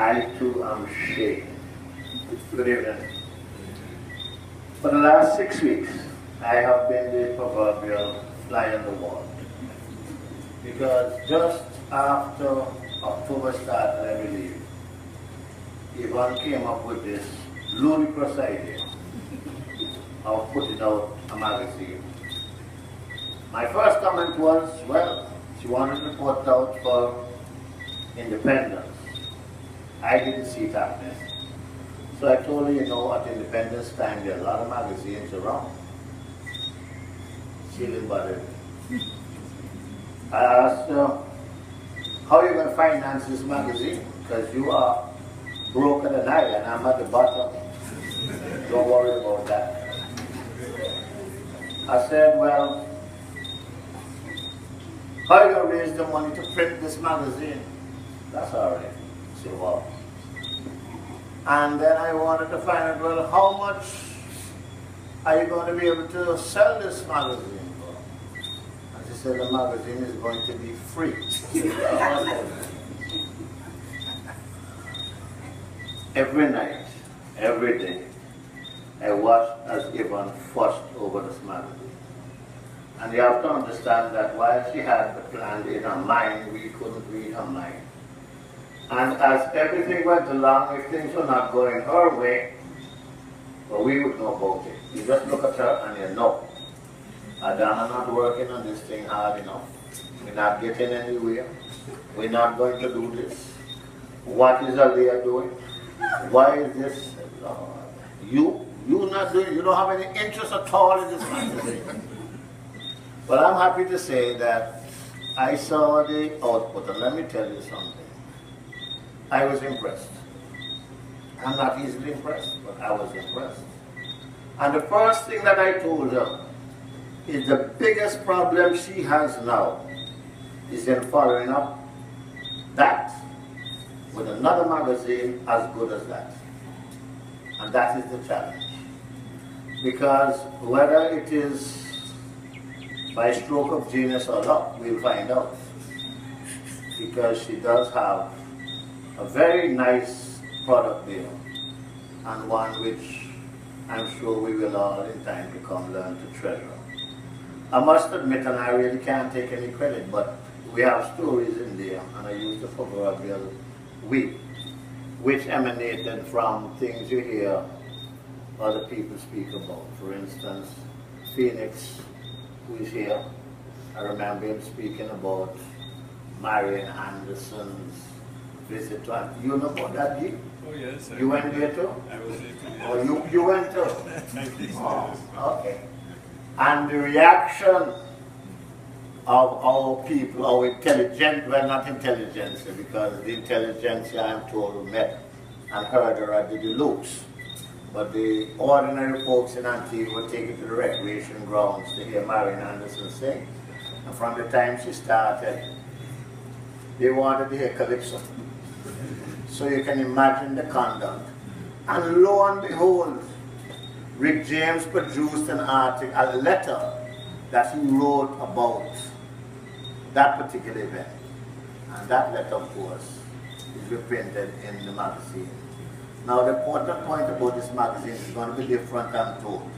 I too am shaken. Good evening. For the last 6 weeks, I have been the proverbial fly on the wall. Because just after October started, I believe, Yvonne came up with this ludicrous idea of putting out a magazine. My first comment was, well, she wanted to put out for independence. I didn't see it happening. So I told her, you know, at Independence time, there are a lot of magazines around. She didn't bother me. I asked her, how are you going to finance this magazine? Because you are broker than I, and I'm at the bottom. Don't worry about that. I said, well, how are you going to raise the money to print this magazine? That's all right. She said, well. And then I wanted to find out, well, how much are you going to be able to sell this magazine for? And she said, the magazine is going to be free. Every night, every day, I watched as Yvonne fussed over this magazine. And you have to understand that while she had the plan in her mind, we couldn't read her mind. And as everything went along, if things were not going her way, well, we would know about it. You just look at her and you know. Adana not working on this thing hard enough. We're not getting anywhere. We're not going to do this. What is Aliyah doing? Why is this? You not doing, you don't have any interest at all in this magazine. But I'm happy to say that I saw the output, and let me tell you something. I was impressed. I'm not easily impressed, but I was impressed. And the first thing that I told her is the biggest problem she has now is in following up that with another magazine as good as that. And that is the challenge. Because whether it is by stroke of genius or luck, we'll find out. Because she does have a very nice product there, and one which I'm sure we will all in time to come learn to treasure. I must admit, and I really can't take any credit, but we have stories in there, and I use the proverbial we, which emanated from things you hear other people speak about. For instance, Phoenix, who is here, I remember him speaking about Marian Anderson's visit to him. You know about that, G? Oh yes. You went there too? I was there too. Oh, you went too? Oh, okay. And the reaction of our people, our intelligent, well not intelligentsia, because the intelligentsia I'm told met and heard her at the Deluxe. But the ordinary folks in Antigua were taken to the recreation grounds to hear Marian Anderson sing. And from the time she started, they wanted to hear Calypso. So you can imagine the conduct. And lo and behold, Rick James produced an article, a letter that he wrote about that particular event. And that letter, of course, is reprinted in the magazine. Now the important point about this magazine is going to be different, I'm told.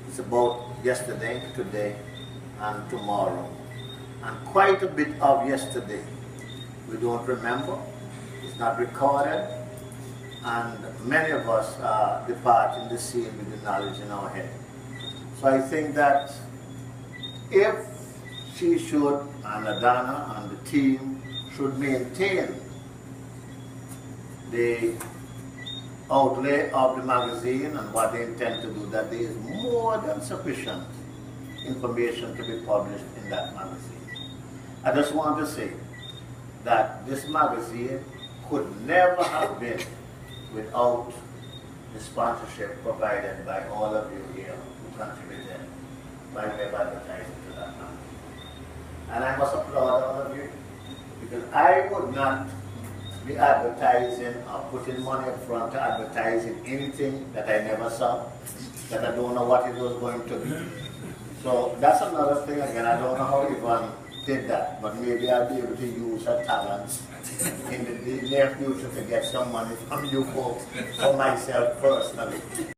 It's about yesterday, today, and tomorrow. And quite a bit of yesterday we don't remember. It's not recorded, and many of us are departing the scene with the knowledge in our head. So I think that if she should, and Adana and the team should maintain the outlay of the magazine and what they intend to do, that there is more than sufficient information to be published in that magazine. I just want to say that this magazine could never have been without the sponsorship provided by all of you here who contributed by way of advertising to that magazine. And I must applaud all of you, because I would not be advertising or putting money up front to advertising anything that I never saw, that I don't know what it was going to be. So that's another thing again. I don't know how Yvonne did that, but maybe I'll be able to use her talents in the near future to get some money from you folks for myself personally.